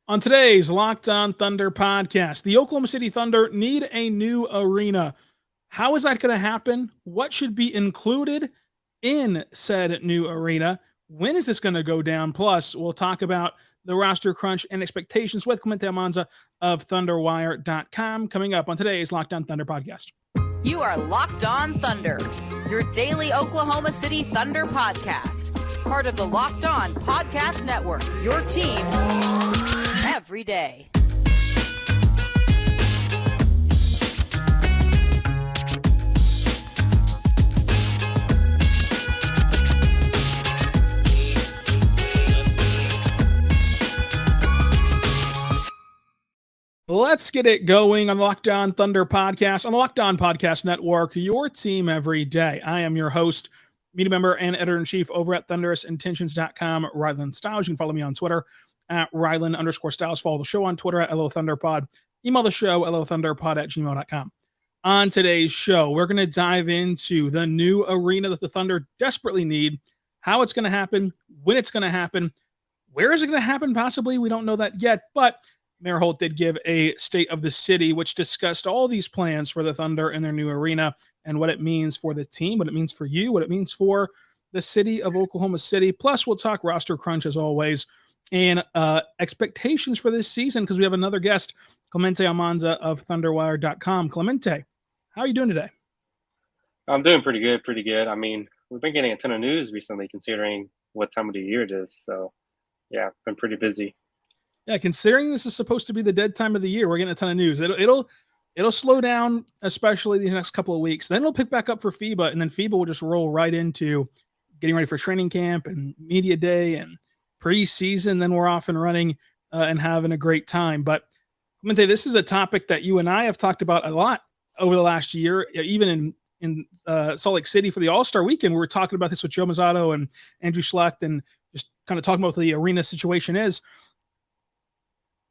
On today's Locked On Thunder podcast, the Oklahoma City Thunder need a new arena. How is that going to happen? What should be included in said new arena? When is this going to go down? Plus, we'll talk about the roster crunch and expectations with Clemente Almanza of ThunderWire.com coming up on today's Locked On Thunder podcast. You are Locked On Thunder, your daily Oklahoma City Thunder podcast. Part of the Locked On Podcast Network, your team every day. Let's get it going on the Locked On Thunder podcast on the Locked On Podcast Network, your team every day. I am your host, media member, and editor-in-chief over at thunderousintentions.com, Rylan Stiles. You can follow me on Twitter at Rylan_Stiles. Follow the show on Twitter at LOThunderPod. Email the show, LOThunderPod@gmail.com. On today's show, we're going to dive into the new arena that the Thunder desperately need, how it's going to happen, when it's going to happen, where is it going to happen possibly? We don't know that yet, but Mayor Holt did give a state of the city, which discussed all these plans for the Thunder and their new arena and what it means for the team, what it means for you, what it means for the city of Oklahoma City. Plus, we'll talk roster crunch as always and expectations for this season because we have another guest, Clemente Almanza of ThunderWire.com. Clemente, how are you doing today? I'm doing pretty good. I mean, we've been getting a ton of news recently considering what time of the year it is. So, yeah, been pretty busy. Yeah, considering this is supposed to be the dead time of the year, we're getting a ton of news. It'll slow down, especially these next couple of weeks. Then it'll pick back up for FIBA, and then FIBA will just roll right into getting ready for training camp and media day and preseason. Then we're off and running and having a great time. But Clemente, this is a topic that you and I have talked about a lot over the last year, even in Salt Lake City for the All-Star Weekend. We were talking about this with Joe Mazzato and Andrew Schlecht and just kind of talking about what the arena situation is.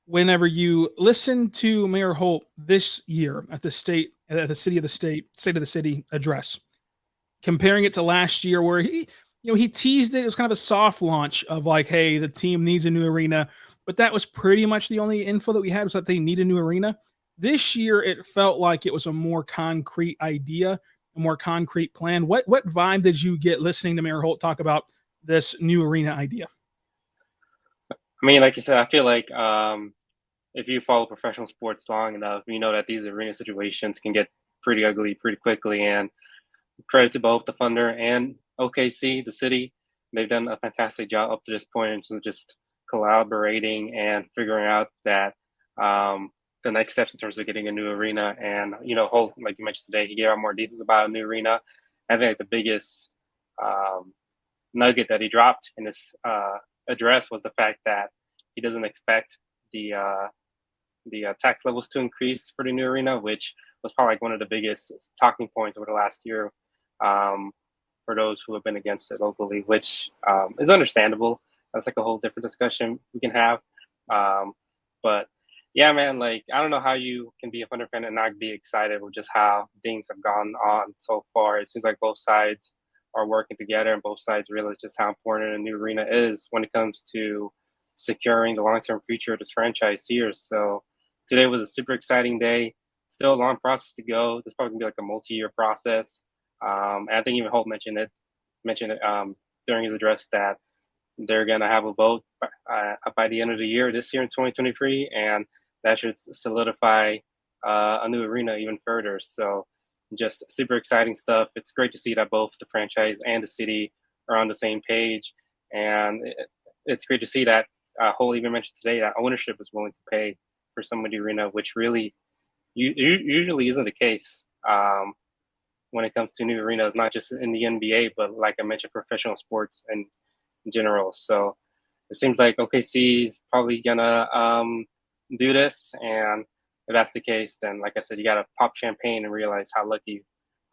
Whenever you listen to Mayor Holt this year at the state of the city address, comparing it to last year where he teased it, it was kind of a soft launch of like, hey, the team needs a new arena, but that was pretty much the only info that we had was that they need a new arena. This year, it felt like it was a more concrete idea, a more concrete plan. What vibe did you get listening to Mayor Holt talk about this new arena idea? I mean, like you said, I feel like if you follow professional sports long enough, you know that these arena situations can get pretty ugly pretty quickly. And credit to both the Thunder and OKC, the city. They've done a fantastic job up to this point in terms of just collaborating and figuring out that the next steps in terms of getting a new arena. And, Holt, like you mentioned today, he gave out more details about a new arena. I think the biggest nugget that he dropped in this address was the fact that he doesn't expect the tax levels to increase for the new arena, which was probably like one of the biggest talking points over the last year for those who have been against it locally, which is understandable. That's like a whole different discussion we can have. But yeah, man, like, I don't know how you can be a Thunder fan and not be excited with just how things have gone on so far. It seems like both sides are working together and both sides realize just how important a new arena is when it comes to securing the long-term future of this franchise here. So today was a super exciting day. Still a long process to go. This probably gonna be like a multi-year process. And I think even Holt mentioned it during his address that they're gonna have a vote by the end of the year, this year in 2023, and that should solidify a new arena even further. So just super exciting stuff. It's great to see that both the franchise and the city are on the same page, and it's great to see that Holt even mentioned today that ownership is willing to pay for some of the arena, which really usually isn't the case when it comes to new arenas, not just in the NBA, but like I mentioned, professional sports in general. So it seems like OKC is probably gonna do this, and if that's the case, then like I said, you gotta pop champagne and realize how lucky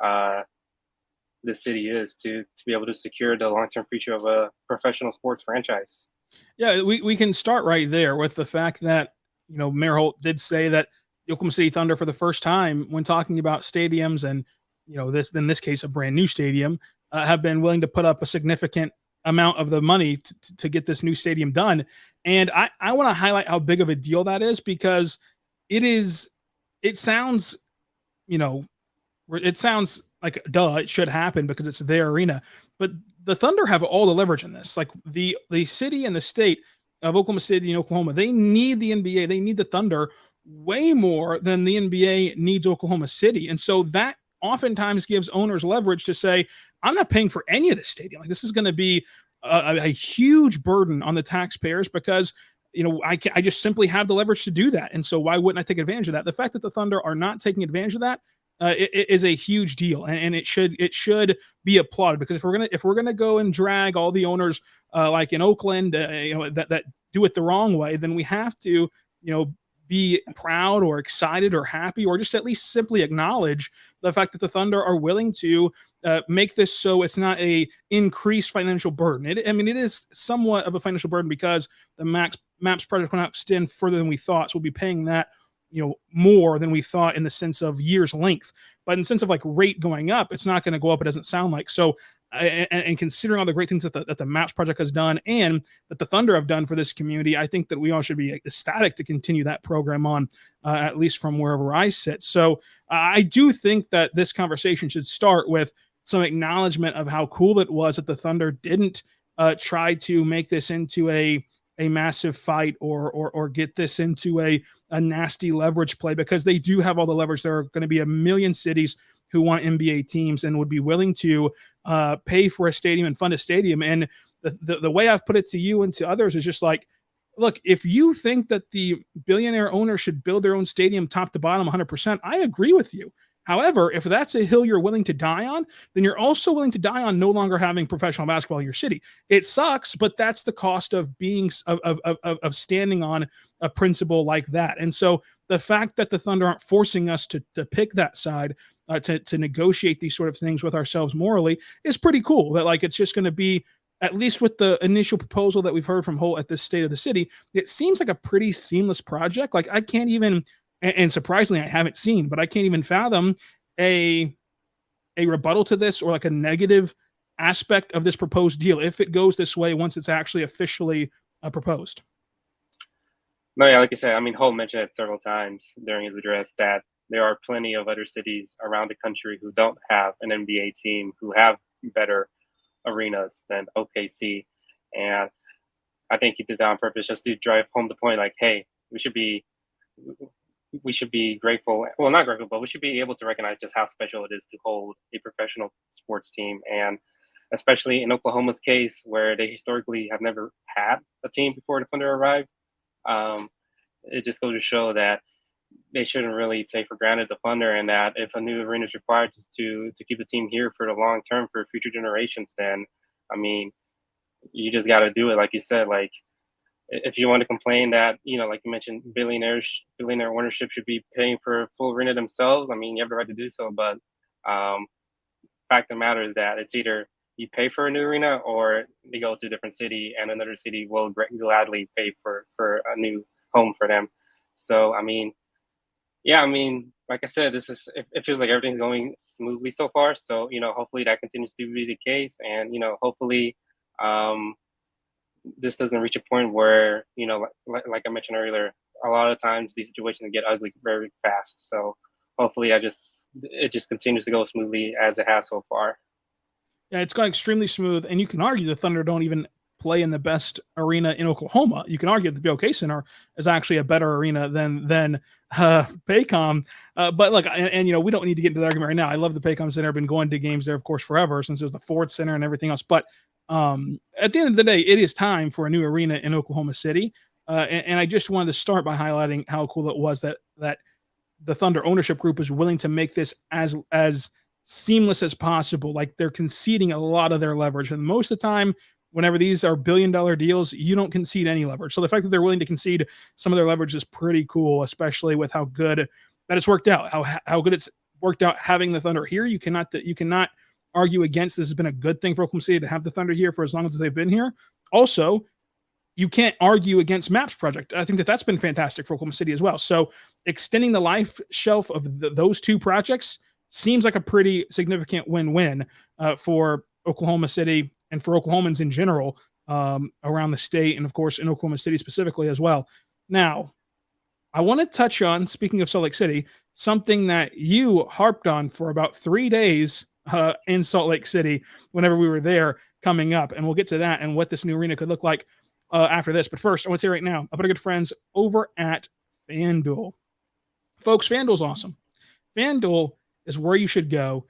the city is to be able to secure the long-term future of a professional sports franchise. Yeah, we can start right there with the fact that, Mayor Holt did say that the Oklahoma City Thunder, for the first time when talking about stadiums and, in this case, a brand new stadium, have been willing to put up a significant amount of the money to get this new stadium done. And I want to highlight how big of a deal that is, because it sounds, it sounds like, duh, it should happen because it's their arena. But the Thunder have all the leverage in this. Like the city and the state of Oklahoma City and Oklahoma, they need the NBA. They need the Thunder way more than the NBA needs Oklahoma City. And so that oftentimes gives owners leverage to say, I'm not paying for any of this stadium. Like, this is going to be a huge burden on the taxpayers because, I just simply have the leverage to do that. And so why wouldn't I take advantage of that? The fact that the Thunder are not taking advantage of that it is a huge deal, and it should be applauded, because if we're gonna go and drag all the owners like in Oakland, that do it the wrong way, then we have to, be proud or excited or happy, or just at least simply acknowledge the fact that the Thunder are willing to make this so it's not a increased financial burden. It is somewhat of a financial burden because the Maps project went out extend further than we thought, so we'll be paying that more than we thought in the sense of years length. But in the sense of like rate going up, it's not going to go up. It doesn't sound like. So, and considering all the great things that the Maps project has done and that the Thunder have done for this community, I think that we all should be ecstatic to continue that program on, at least from wherever I sit. So I do think that this conversation should start with some acknowledgement of how cool it was that the Thunder didn't try to make this into a massive fight or get this into a nasty leverage play, because they do have all the leverage. There are going to be a million cities who want NBA teams and would be willing to pay for a stadium and fund a stadium. And the way I've put it to you and to others is just like, look, if you think that the billionaire owner should build their own stadium top to bottom 100%, I agree with you. However, if that's a hill you're willing to die on, then you're also willing to die on no longer having professional basketball in your city. It sucks, but that's the cost of being of standing on a principle like that. And so the fact that the Thunder aren't forcing us to pick that side, to negotiate these sort of things with ourselves morally, is pretty cool. That like it's just going to be, at least with the initial proposal that we've heard from Holt at this State of the City, it seems like a pretty seamless project. Like I can't even. And surprisingly, I haven't seen, but I can't even fathom a rebuttal to this or like a negative aspect of this proposed deal if it goes this way once it's actually officially proposed. No, yeah, like I said, Holt mentioned it several times during his address that there are plenty of other cities around the country who don't have an NBA team, who have better arenas than OKC. And I think he did that on purpose just to drive home the point, like, hey, we should be grateful. Well, not grateful, but we should be able to recognize just how special it is to hold a professional sports team. And especially in Oklahoma's case, where they historically have never had a team before the Thunder arrived, it just goes to show that they shouldn't really take for granted the Thunder, and that if a new arena is required to keep the team here for the long term for future generations, then, you just got to do it. Like you said, like, if you want to complain that, like you mentioned, billionaire ownership should be paying for a full arena themselves, you have the right to do so. But fact of the matter is that it's either you pay for a new arena or they go to a different city and another city will gladly pay for a new home for them. So, like I said, it feels like everything's going smoothly so far. So, hopefully that continues to be the case. And, hopefully this doesn't reach a point where, like I mentioned earlier, a lot of times these situations get ugly very fast. So hopefully it just continues to go smoothly as it has so far. Yeah, it's gone extremely smooth. And you can argue the Thunder don't even play in the best arena in Oklahoma. You can argue that the OK Center is actually a better arena than Paycom. But look, and we don't need to get into the argument right now. I love the Paycom Center. I've been going to games there, of course, forever, since it's the Ford Center and everything else. But at the end of the day, it is time for a new arena in Oklahoma City. And I just wanted to start by highlighting how cool it was that the Thunder ownership group is willing to make this as seamless as possible. Like, they're conceding a lot of their leverage. And most of the time, whenever these are $1 billion deals, you don't concede any leverage. So the fact that they're willing to concede some of their leverage is pretty cool, especially with how good that it's worked out, how good it's worked out having the Thunder here. You cannot argue against this. Has been a good thing for Oklahoma City to have the Thunder here for as long as they've been here. Also, you can't argue against Maps project. I think that's been fantastic for Oklahoma City as well. So extending the life shelf of those two projects seems like a pretty significant win-win for Oklahoma City and for Oklahomans in general around the state, and of course in Oklahoma City specifically as well. Now, I want to touch on, speaking of Salt Lake City, something that you harped on for about 3 days in Salt Lake City whenever we were there coming up. And we'll get to that and what this new arena could look like after this. But first, I want to say right now, about our good friends over at FanDuel. Folks, FanDuel's awesome. FanDuel is where you should go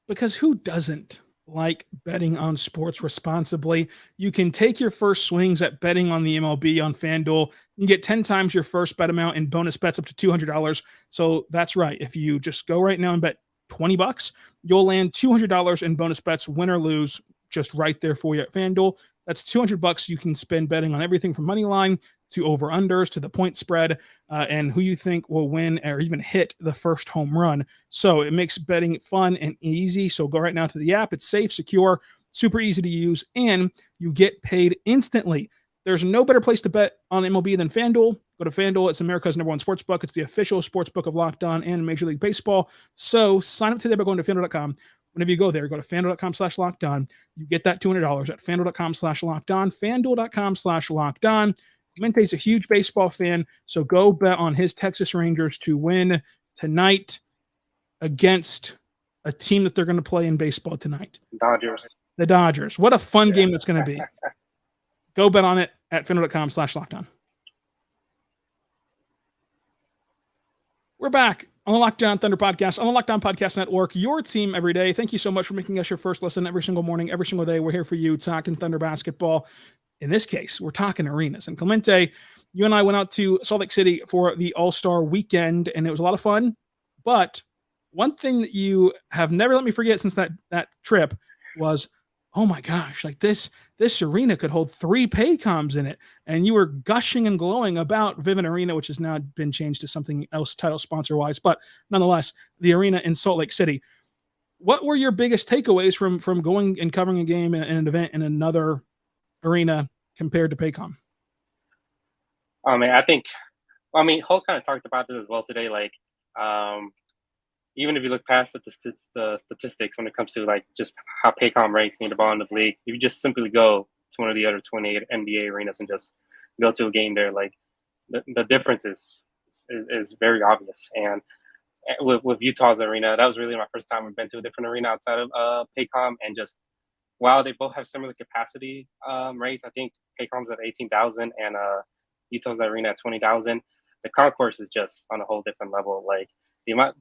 because who doesn't like betting on sports responsibly? You can take your first swings at betting on the MLB on FanDuel. You get 10 times your first bet amount in bonus bets up to $200. So that's right. If you just go right now and bet $20, you'll land $200 in bonus bets, win or lose, just right there for you at FanDuel. That's $200 you can spend betting on everything from money line to over-unders to the point spread and who you think will win or even hit the first home run. So it makes betting fun and easy. So go right now to the app. It's safe, secure, super easy to use, and you get paid instantly. There's no better place to bet on MLB than FanDuel. Go to FanDuel. It's America's #1 sports book. It's the official sports book of Locked On and Major League Baseball. So sign up today by going to FanDuel.com. Whenever you go there, go to FanDuel.com/LockedOn. You get that $200 at FanDuel.com/LockedOn. FanDuel.com/LockedOn. Clemente's a huge baseball fan, so go bet on his Texas Rangers to win tonight against a team that they're going to play in baseball tonight. Dodgers. The Dodgers. What a fun game that's going to be. Go bet on it at FanDuel.com/LockedOn. We're back on the Locked On Thunder podcast, on the Locked On Podcast Network, your team every day. Thank you so much for making us your first listen every single morning, every single day. We're here for you talking Thunder basketball. In this case, we're talking arenas. And Clemente, you and I went out to Salt Lake City for the All-Star weekend, and it was a lot of fun. But one thing that you have never let me forget since that trip was, oh my gosh, like this arena could hold 3 Paycoms in it. And you were gushing and glowing about Vivint Arena, which has now been changed to something else title sponsor-wise. But nonetheless, the arena in Salt Lake City. What were your biggest takeaways from going and covering a game and an event in another arena compared to Paycom? Holt kind of talked about this as well today. Like, even if you look past the statistics when it comes to like just how Paycom ranks near the bottom of the league, if you just simply go to one of the other 28 NBA arenas and just go to a game there, like the difference is very obvious. And with Utah's arena, that was really my first time I've been to a different arena outside of Paycom, and just while they both have similar capacity rates, I think Paycom's at 18,000 and Utah's arena at 20,000. The concourse is just on a whole different level. Like the amount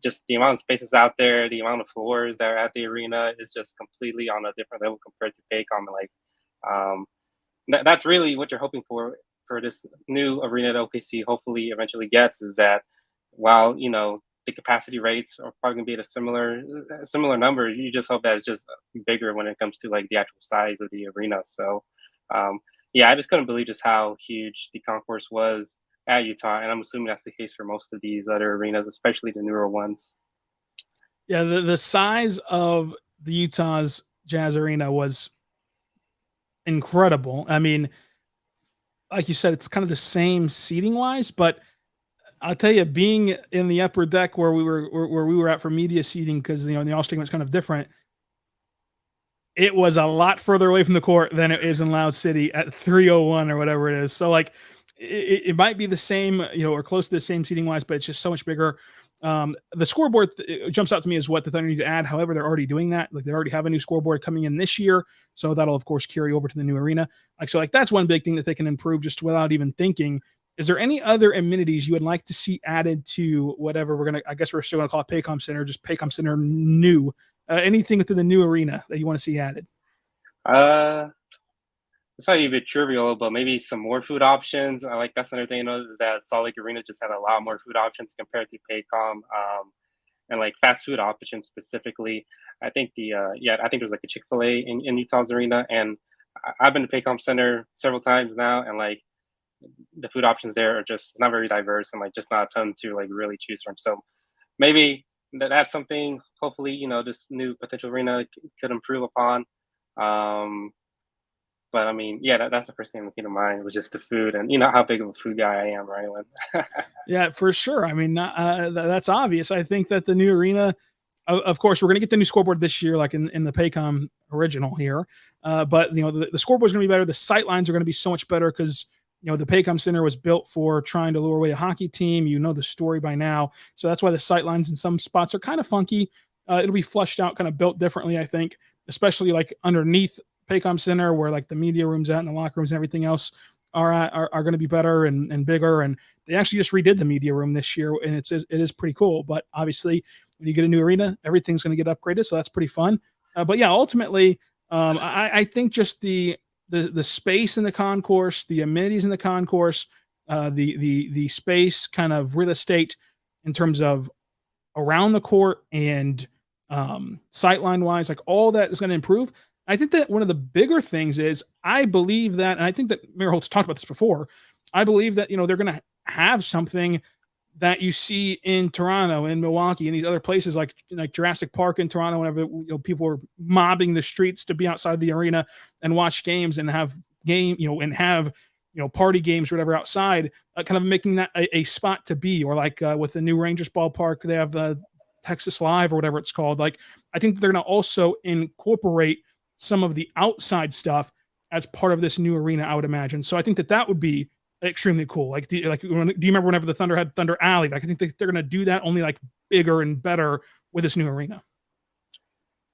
of spaces out there, the amount of floors that are at the arena is just completely on a different level compared to Paycom. Like that's really what you're hoping for this new arena that OKC hopefully eventually gets, is that while the capacity rates are probably going to be at a similar number, you just hope that it's just bigger when it comes to like the actual size of the arena. So, I just couldn't believe just how huge the concourse was at Utah, and I'm assuming that's the case for most of these other arenas, especially the newer ones. Yeah, the size of the Utah's Jazz Arena was incredible. I mean, like you said, it's kind of the same seating wise, but I'll tell you, being in the upper deck where we were at for media seating, because the All-Star game was kind of different, it was a lot further away from the court than it is in Loud City at 301 or whatever it is. So like it might be the same, or close to the same seating wise, but it's just so much bigger. The scoreboard jumps out to me as what the Thunder need to add. However, they're already doing that. Like they already have a new scoreboard coming in this year. So that'll of course carry over to the new arena. So that's one big thing that they can improve just without even thinking. Is there any other amenities you would like to see added to whatever I guess we're still going to call it Paycom Center, just Paycom Center new, anything within the new arena that you want to see added? It's probably a bit trivial, but maybe some more food options. That's another thing is that Salt Lake Arena just had a lot more food options compared to Paycom, and like fast food options specifically. I think I think there's like a Chick-fil-A in Utah's arena, and I've been to Paycom Center several times now, and like the food options there are just not very diverse and like just not a ton to like really choose from. So maybe that's something hopefully this new potential arena could improve upon. But I mean, that's the first thing that came to mind was just the food, and how big of a food guy I am, right? Yeah, for sure. I mean, that's obvious. I think that the new arena of course, we're going to get the new scoreboard this year, like in the Paycom original here. But the scoreboard is going to be better. The sight lines are going to be so much better because the Paycom Center was built for trying to lure away a hockey team. You know the story by now, so that's why the sight lines in some spots are kind of funky. It'll be flushed out, kind of built differently, I think, especially like underneath Paycom Center, where like the media rooms at and the locker rooms and everything else are going to be better and bigger. And they actually just redid the media room this year, and it is pretty cool. But obviously, when you get a new arena, everything's going to get upgraded, so that's pretty fun. But yeah, ultimately, I think just the space in the concourse, the amenities in the concourse, the space kind of real estate in terms of around the court and sightline wise, like all that is going to improve. I think that one of the bigger things is I believe that, and I think that Mayor Holt's talked about this before. I believe that they're going to have something that you see in Toronto, in Milwaukee, and these other places like Jurassic Park in Toronto, whenever people were mobbing the streets to be outside the arena and watch games and have party games or whatever outside, kind of making that a spot to be, or like with the new Rangers ballpark, they have Texas Live or whatever it's called. Like, I think they're going to also incorporate some of the outside stuff as part of this new arena, I would imagine. So I think that would be extremely cool. Like, do you remember whenever the Thunder had Thunder Alley? Like, I think they're going to do that, only like bigger and better with this new arena.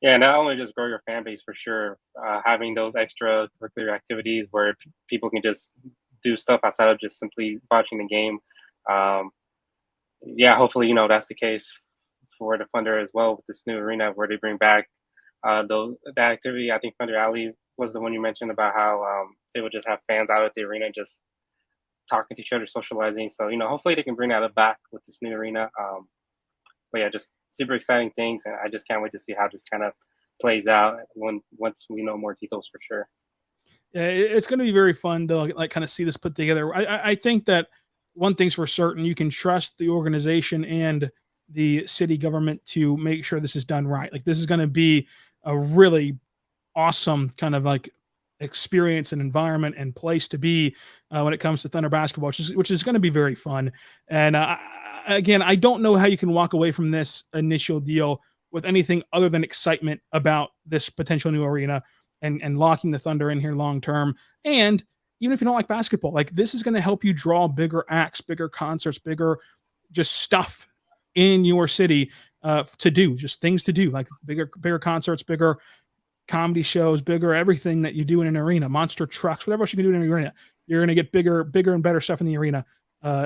Yeah, not only just grow your fan base for sure, having those extracurricular activities where people can just do stuff outside of just simply watching the game. Yeah, hopefully, that's the case for the Thunder as well with this new arena where they bring back that activity. I think Thunder Alley was the one you mentioned about how they would just have fans out at the arena just talking to each other, socializing. So, hopefully they can bring that back with this new arena. But yeah, just super exciting things, and I just can't wait to see how this kind of plays out once we know more details for sure. Yeah, it's going to be very fun to like kind of see this put together. I think that one thing's for certain: you can trust the organization and the city government to make sure this is done right. Like, this is going to be a really awesome kind of like experience and environment and place to be when it comes to Thunder basketball, which is going to be very fun. And again, I don't know how you can walk away from this initial deal with anything other than excitement about this potential new arena and locking the Thunder in here long term. And even if you don't like basketball, like, this is going to help you draw bigger acts, bigger concerts, bigger just stuff in your city to do, just things to do, like bigger concerts, bigger comedy shows, bigger everything that you do in an arena, monster trucks, whatever else you can do in an arena. You're going to get bigger and better stuff in the arena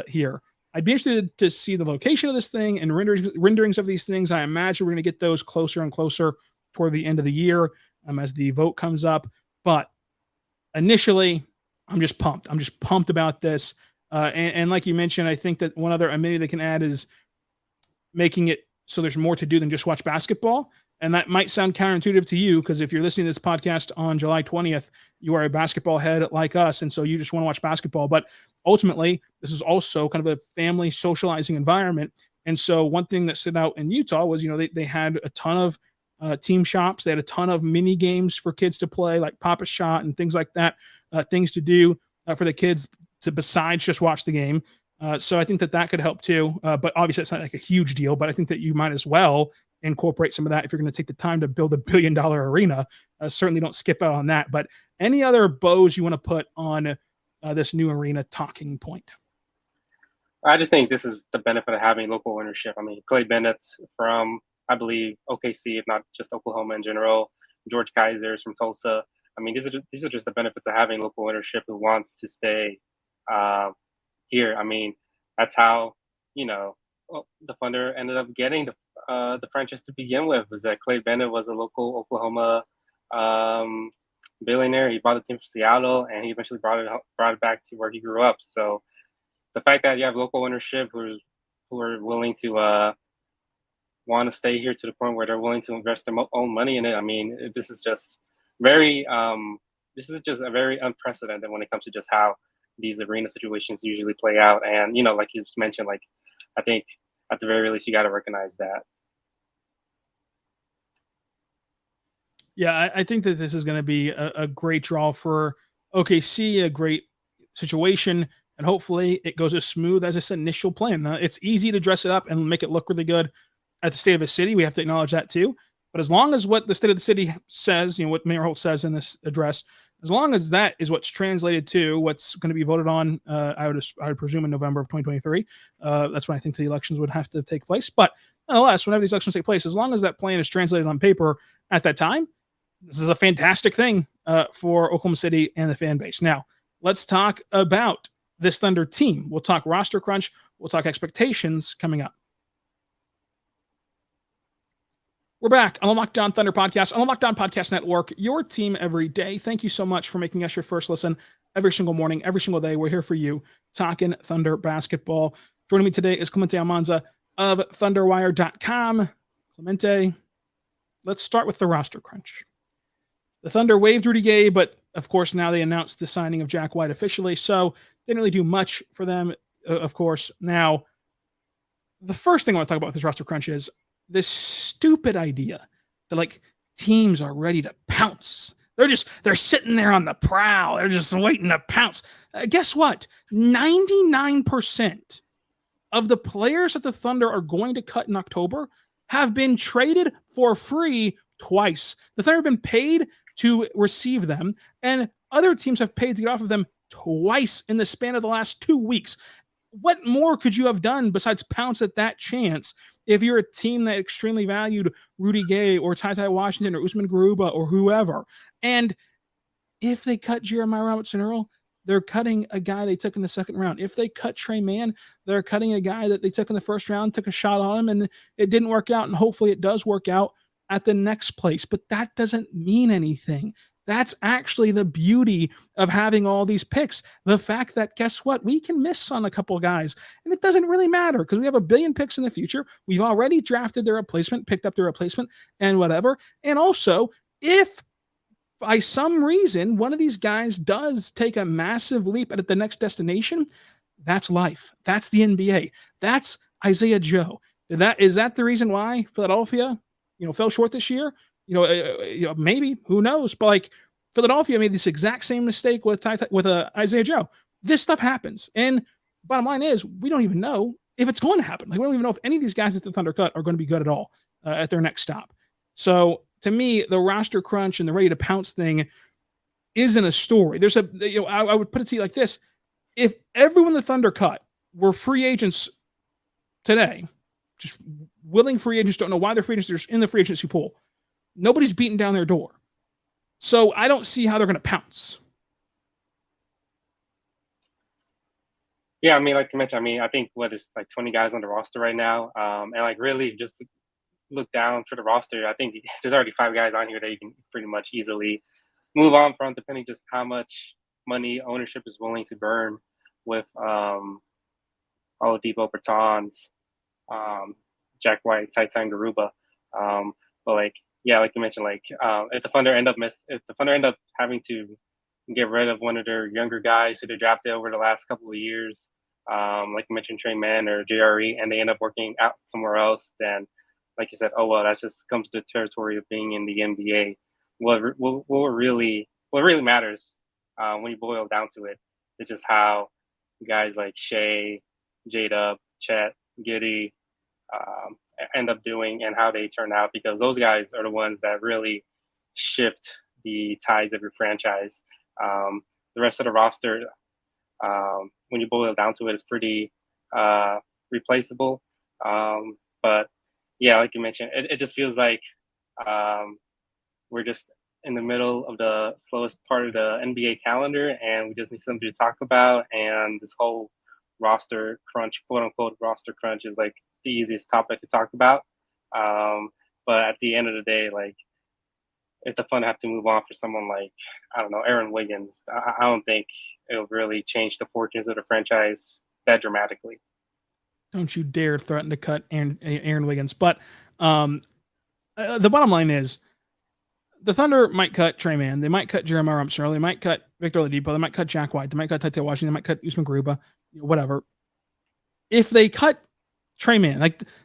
here. I'd be interested to see the location of this thing and renderings of these things. I imagine we're going to get those closer and closer toward the end of the year as the vote comes up. But initially, I'm just pumped. I'm just pumped about this. And like you mentioned, I think that one other amenity they can add is making it so there's more to do than just watch basketball. And that might sound counterintuitive to you, because if you're listening to this podcast on July 20th, you are a basketball head like us, and so you just want to watch basketball. But ultimately, this is also kind of a family socializing environment. And so one thing that stood out in Utah was, they had a ton of team shops. They had a ton of mini games for kids to play, like Pop-A Shot and things like that, things to do for the kids besides just watch the game. So I think that could help too. But obviously, it's not like a huge deal, but I think that you might as well incorporate some of that if you're going to take the time to build $1 billion arena. Certainly don't skip out on that. But any other bows you want to put on this new arena talking point? I just think this is the benefit of having local ownership. I mean, Clay Bennett's from, I believe, OKC, if not just Oklahoma in general. George Kaiser's from Tulsa. I mean, these are just the benefits of having local ownership who wants to stay here. I mean, that's how, the Thunder ended up getting the franchise to begin with, was that Clay Bennett was a local Oklahoma billionaire. He bought the team from Seattle, and he eventually brought it back to where he grew up. So the fact that you have local ownership who are willing to want to stay here to the point where they're willing to invest their own money in it, I mean, this is just very a very unprecedented when it comes to just how these arena situations usually play out. And like you just mentioned, like, I think at the very least you got to recognize that. Yeah, I think that this is going to be a great draw for OKC, a great situation, and hopefully it goes as smooth as this initial plan. It's easy to dress it up and make it look really good. at the state of a city. We have to acknowledge that too. But as long as what the state of the city says, what Mayor Holt says in this address, as long as that is what's translated to what's going to be voted on, I would presume in November of 2023. That's when I think the elections would have to take place. But nonetheless, whenever these elections take place, as long as that plan is translated on paper at that time, this is a fantastic thing for Oklahoma City and the fan base. Now, let's talk about this Thunder team. We'll talk roster crunch. We'll talk expectations coming up. We're back on the Locked On Thunder podcast, on the Locked On Podcast Network, your team every day. Thank you so much for making us your first listen every single morning, every single day. We're here for you, talking Thunder basketball. Joining me today is Clemente Almanza of ThunderWire.com. Clemente, let's start with the roster crunch. The Thunder waived Rudy Gay, but of course now they announced the signing of Jack White officially, so didn't really do much for them, of course. Now, the first thing I want to talk about with this roster crunch is this stupid idea that teams are ready to pounce. They're sitting there on the prowl. They're just waiting to pounce. Guess what? 99% of the players that the Thunder are going to cut in October have been traded for free twice. The Thunder have been paid to receive them, and other teams have paid to get off of them twice in the span of the last 2 weeks. What more could you have done besides pounce at that chance if you're a team that extremely valued Rudy Gay or Ty Washington or Usman Garuba or whoever? And if they cut Jeremiah Robinson-Earl, they're cutting a guy they took in the second round. If they cut Trey Mann, they're cutting a guy that they took in the first round, took a shot on him, and it didn't work out, and hopefully it does work out at the next place. But that doesn't mean anything. That's actually the beauty of having all these picks. The fact that, guess what? We can miss on a couple of guys, and it doesn't really matter because we have 1 billion picks in the future. We've already drafted their replacement, picked up their replacement, and whatever. And also, if by some reason one of these guys does take a massive leap at the next destination, that's life. That's the NBA. That's Isaiah Joe. Is that the reason why Philadelphia, fell short this year? Maybe, who knows? But Philadelphia made this exact same mistake with Isaiah Joe. This stuff happens, and bottom line is we don't even know if it's going to happen. We don't even know if any of these guys that the Thunder cut are going to be good at all at their next stop. So to me, the roster crunch and the ready to pounce thing isn't a story. There's I would put it to you like this: if everyone the Thunder cut were free agents today, just willing free agents, don't know why they're free agents, they're just in the free agency pool. Nobody's beating down their door. So I don't see how they're going to pounce. Yeah, like you mentioned, I think there's 20 guys on the roster right now. And really just look down for the roster. I think there's already 5 guys on here that you can pretty much easily move on from, depending just how much money ownership is willing to burn with Oladipo Bertans, Jack White, Titan Garuba. But yeah, like you mentioned, if the Thunder end up having to get rid of one of their younger guys who they drafted over the last couple of years, like you mentioned, Trey Mann or JRE, and they end up working out somewhere else, then, like you said, oh well, that just comes to the territory of being in the NBA. What really matters when you boil down to it is just how guys like Shai, J-Dub, Chet, Giddey end up doing and how they turn out, because those guys are the ones that really shift the tides of your franchise. The rest of the roster, when you boil it down to it, is pretty replaceable. But yeah, like you mentioned, it just feels like we're just in the middle of the slowest part of the NBA calendar, and we just need something to talk about. And this whole roster crunch, quote unquote roster crunch, is the easiest topic to talk about. But at the end of the day, if the Thunder have to move on for someone like, I don't know, Aaron Wiggins, I don't think it'll really change the fortunes of the franchise that dramatically. Don't you dare threaten to cut Aaron Wiggins. But the bottom line is the Thunder might cut Trey Mann. They might cut Jeremiah Robinson-Earl. They might cut Victor Oladipo. They might cut Jack White. They might cut Ty Washington. They might cut Usman Garuba, whatever. If they cut Trey Mann,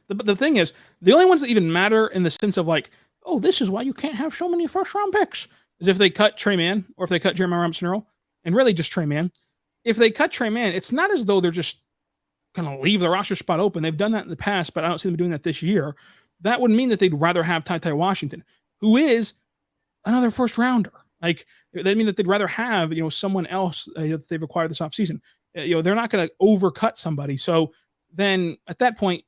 the thing is, the only ones that even matter in the sense of oh, this is why you can't have so many first round picks, is if they cut Trey Mann or if they cut Jeremiah Robinson-Earl, and really just Trey Mann. If they cut Trey Mann, it's not as though they're just going to leave the roster spot open. They've done that in the past, but I don't see them doing that this year. that would mean that they'd rather have Ty Washington, who is another first rounder. Like, that mean that they'd rather have, someone else that they've acquired this offseason. They're not going to overcut somebody. So then at that point,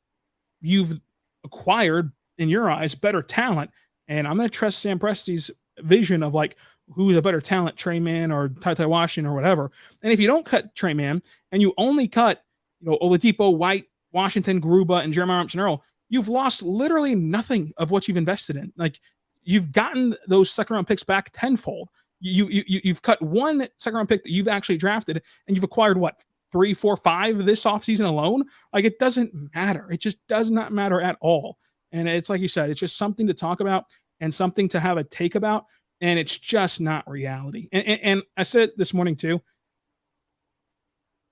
you've acquired, in your eyes, better talent. And I'm going to trust Sam Presti's vision of like, who's a better talent, Trey Mann or Ty Washington or whatever. And if you don't cut Trey Mann and you only cut, Oladipo, White, Washington, Garuba, and Jeremiah Robinson-Earl, you've lost literally nothing of what you've invested in. Like, you've gotten those second round picks back tenfold. You've cut one second round pick that you've actually drafted, and you've acquired what, 3, 4, 5 this offseason alone? Like, it doesn't matter. It just does not matter at all. And it's like you said, it's just something to talk about and something to have a take about. And it's just not reality. And I said it this morning too.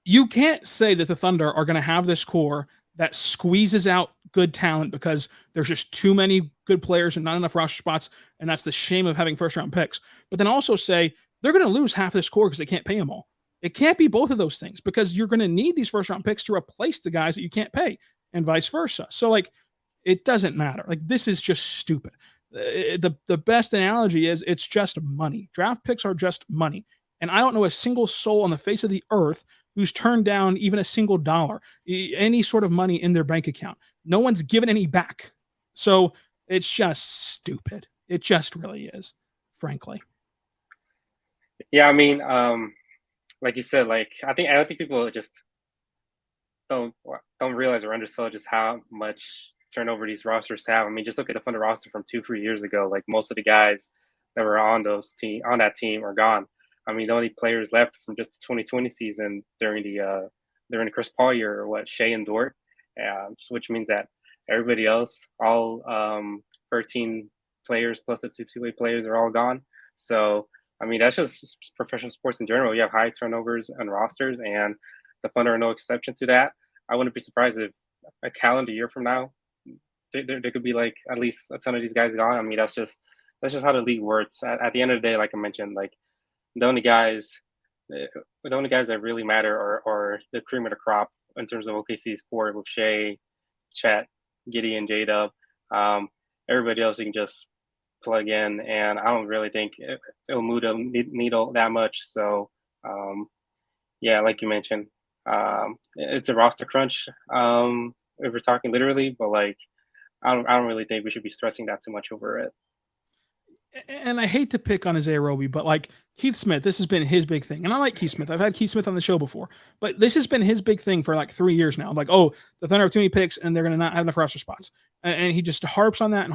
You can't say that the Thunder are going to have this core that squeezes out good talent because there's just too many good players and not enough roster spots. And that's the shame of having first round picks. But then also say they're going to lose half this core because they can't pay them all. It can't be both of those things, because you're going to need these first round picks to replace the guys that you can't pay, and vice versa. So like, it doesn't matter. Like, this is just stupid. The best analogy is it's just money. Draft picks are just money. And I don't know a single soul on the face of the earth who's turned down even a single dollar, any sort of money in their bank account. No one's given any back. So it's just stupid. It just really is, frankly. Yeah, I mean, like you said, like I don't think people just don't realize or understand just how much turnover these rosters have. I mean, just look at the Thunder roster from 2-3 years ago. Like, most of the guys that were on that team are gone. I mean, the only players left from just the 2020 season during the Chris Paul year are Shai and Dort, which means that everybody else, all 13 players plus the two-way players, are all gone. So, I mean, that's just professional sports in general. You have high turnovers on rosters, and the Thunder are no exception to that. I wouldn't be surprised if a calendar year from now, there could be like at least a ton of these guys gone. I mean, that's just how the league works. At the end of the day, like I mentioned, like the only guys that really matter are the cream of the crop in terms of OKC's core with Shai, Chet, Giddey, and J-Dub. Everybody else you can just plug in, and I don't really think it'll move the needle that much. So, yeah, like you mentioned, it's a roster crunch. If we're talking literally, but like, I don't really think we should be stressing that too much over it. And I hate to pick on Isaiah Roby, but like Keith Smith, this has been his big thing. And I like Keith Smith. I've had Keith Smith on the show before, but this has been his big thing for like 3 years now. I'm like, oh, the Thunder have too many picks and they're going to not have enough roster spots. And he just harps on that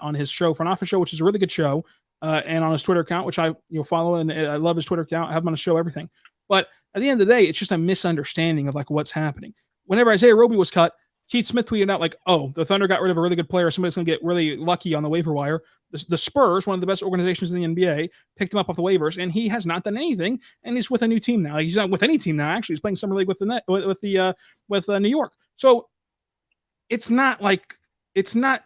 on his show, Front Office Show, which is a really good show. And on his Twitter account, which I follow, and I love his Twitter account. I have him on the show, everything. But at the end of the day, it's just a misunderstanding of like what's happening. Whenever Isaiah Roby was cut, Keith Smith tweeted out like, oh, the Thunder got rid of a really good player. Somebody's going to get really lucky on the waiver wire. The Spurs, one of the best organizations in the NBA, picked him up off the waivers, and he has not done anything. And he's with a new team now. He's not with any team now. Actually, he's playing summer league with New York. So it's not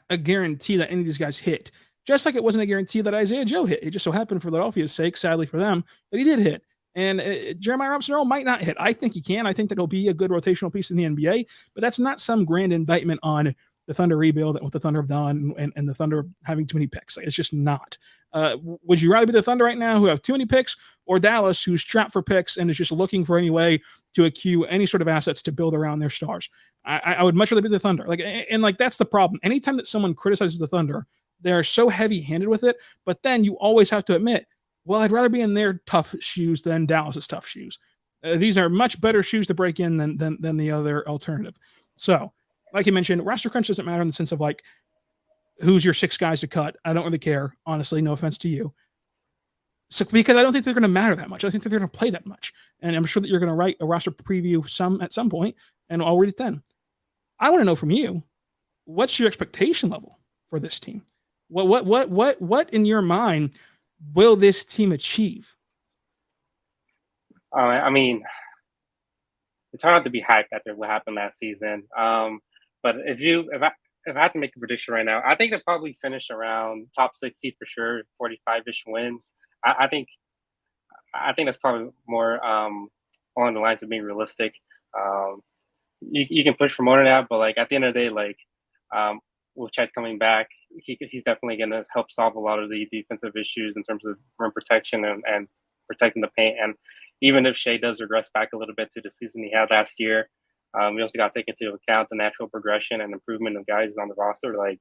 a guarantee that any of these guys hit. Just like it wasn't a guarantee that Isaiah Joe hit. It just so happened for Philadelphia's sake, sadly for them, that he did hit. And Jeremiah Robinson-Earl might not hit. I think he can. I think that he'll be a good rotational piece in the NBA, but that's not some grand indictment on the Thunder rebuild and what the Thunder have done and the Thunder having too many picks. Like, it's just not. Would you rather be the Thunder right now who have too many picks, or Dallas who's trapped for picks and is just looking for any way to accrue any sort of assets to build around their stars? I would much rather be the Thunder. Like that's the problem. Anytime that someone criticizes the Thunder, they're so heavy-handed with it, but then you always have to admit, well, I'd rather be in their tough shoes than Dallas's tough shoes. These are much better shoes to break in than the other alternative. So, like you mentioned, roster crunch doesn't matter in the sense of like, who's your 6 guys to cut? I don't really care, honestly. No offense to you. So, because I don't think they're going to matter that much. I think that they're going to play that much. And I'm sure that you're going to write a roster preview at some point, and I'll read it then. I want to know from you, what's your expectation level for this team? What in your mind will this team achieve? I mean, it's hard not to be hyped after what happened last season. But if I had to make a prediction right now, I think they'll probably finish around top 6 seed for sure, 45-ish wins. I think that's probably more along the lines of being realistic. You can push for more than that, but like at the end of the day, like with Chet coming back, he's definitely going to help solve a lot of the defensive issues in terms of rim protection and protecting the paint. And even if Shai does regress back a little bit to the season he had last year, we also got to take into account the natural progression and improvement of guys on the roster like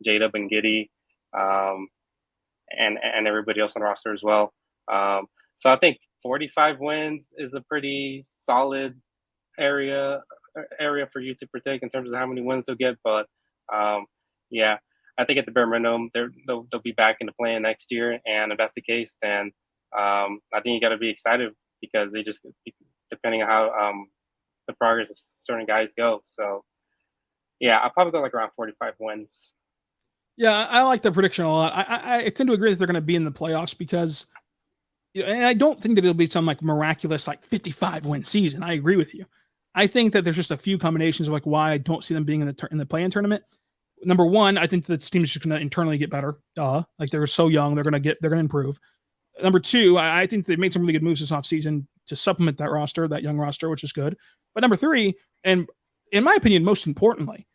J-Dub and Giddey, and everybody else on the roster as well. So I think 45 wins is a pretty solid area for you to predict in terms of how many wins they'll get. But yeah, I think at the bare minimum, they'll be back into playing next year. And if that's the case, then I think you got to be excited because they just, depending on how the progress of certain guys go. So yeah, I'll probably go like around 45 wins. Yeah, I like the prediction a lot. I tend to agree that they're going to be in the playoffs because, and I don't think that it'll be some like miraculous like 55 win season. I agree with you. I think that there's just a few combinations of like why I don't see them being in the play-in tournament. Number one, I think that this team is just going to internally get better. Like they're so young, they're going to improve. Number two, I think they made some really good moves this offseason to supplement that roster, that young roster, which is good. But number three, and in my opinion, most importantly,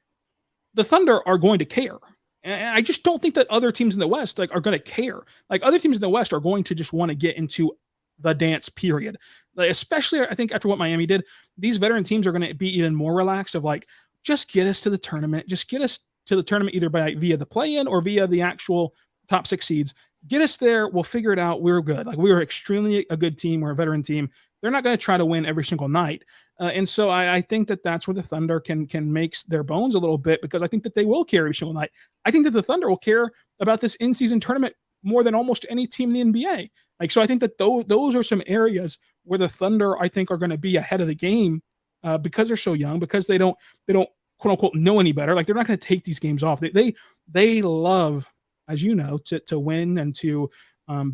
the Thunder are going to care. And I just don't think that other teams in the West like are going to care. Like other teams in the West are going to just want to get into the dance period. Like, especially I think after what Miami did, these veteran teams are going to be even more relaxed of like, just get us to the tournament. Just get us to the tournament either via the play-in or via the actual top 6 seeds. Get us there. We'll figure it out. We're good. Like we are extremely a good team. We're a veteran team. They're not going to try to win every single night. And so I think that that's where the Thunder can make their bones a little bit because I think that they will care every single night. I think that the Thunder will care about this in-season tournament more than almost any team in the NBA. Like, so I think that those are some areas where the Thunder, I think, are going to be ahead of the game because they're so young, because they don't quote unquote know any better. Like they're not going to take these games off. They love, as you know, to win and to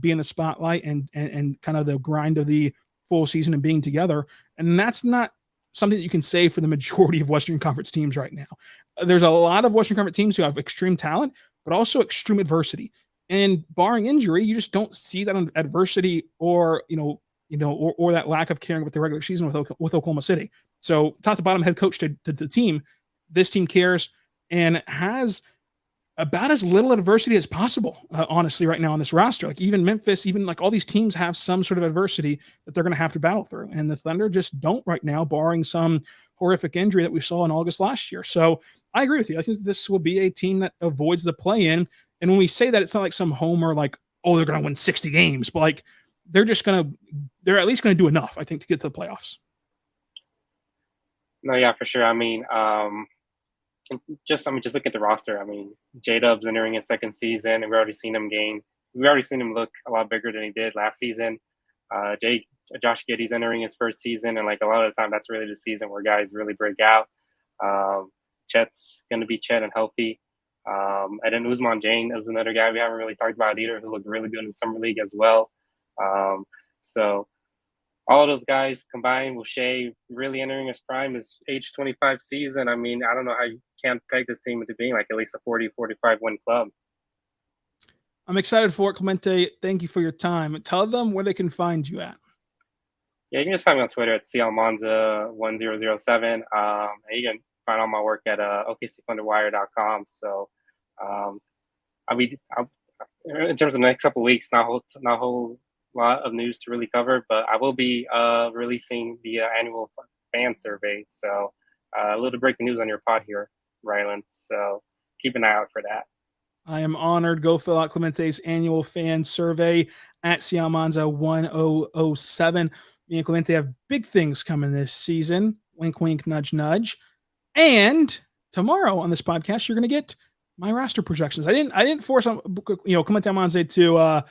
be in the spotlight and kind of the grind of the full season and being together. And that's not something that you can say for the majority of Western Conference teams right now. There's a lot of Western Conference teams who have extreme talent, but also extreme adversity. And barring injury, you just don't see that adversity or that lack of caring about the regular season with Oklahoma City. So top to bottom head coach to the team, this team cares and has about as little adversity as possible, honestly, right now on this roster. Like even Memphis, even like all these teams have some sort of adversity that they're going to have to battle through. And the Thunder just don't right now, barring some horrific injury that we saw in August last year. So I agree with you. I think this will be a team that avoids the play-in. And when we say that, it's not like some homer like, oh, they're going to win 60 games, but like they're at least going to do enough, I think, to get to the playoffs. No, yeah, for sure. I mean, just look at the roster. I mean, J-Dub's entering his second season, and we've already seen him look a lot bigger than he did last season. Josh Giddey's entering his first season, and like a lot of the time, that's really the season where guys really break out. Chet's going to be Chet and healthy. And then Ousmane Dieng is another guy we haven't really talked about either, who looked really good in the summer league as well. So all of those guys combined with Shai really entering his prime, his age 25 season. I mean, I don't know how you can't peg this team into being like at least a 40, 45 win club. I'm excited for it, Clemente. Thank you for your time. Tell them where they can find you at. Yeah, you can just find me on Twitter at CLMonza1007. And you can find all my work at OKCThunderWire.com. So in terms of the next couple of weeks, not a whole lot of news to really cover, but I will be releasing the annual fan survey. So a little breaking news on your pod here, Rylan. So keep an eye out for that. I am honored. Go fill out Clemente's annual fan survey at CLMonza1007. Me and Clemente have big things coming this season. Wink, wink, nudge, nudge. And tomorrow on this podcast, you're going to get my roster projections. I didn't force Clemente Almanza to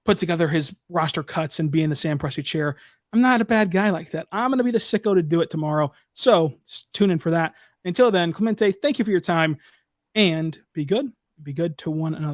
put together his roster cuts and be in the Sam Presti chair. I'm not a bad guy like that. I'm going to be the sicko to do it tomorrow. So tune in for that. Until then, Clemente, thank you for your time and be good. Be good to one another.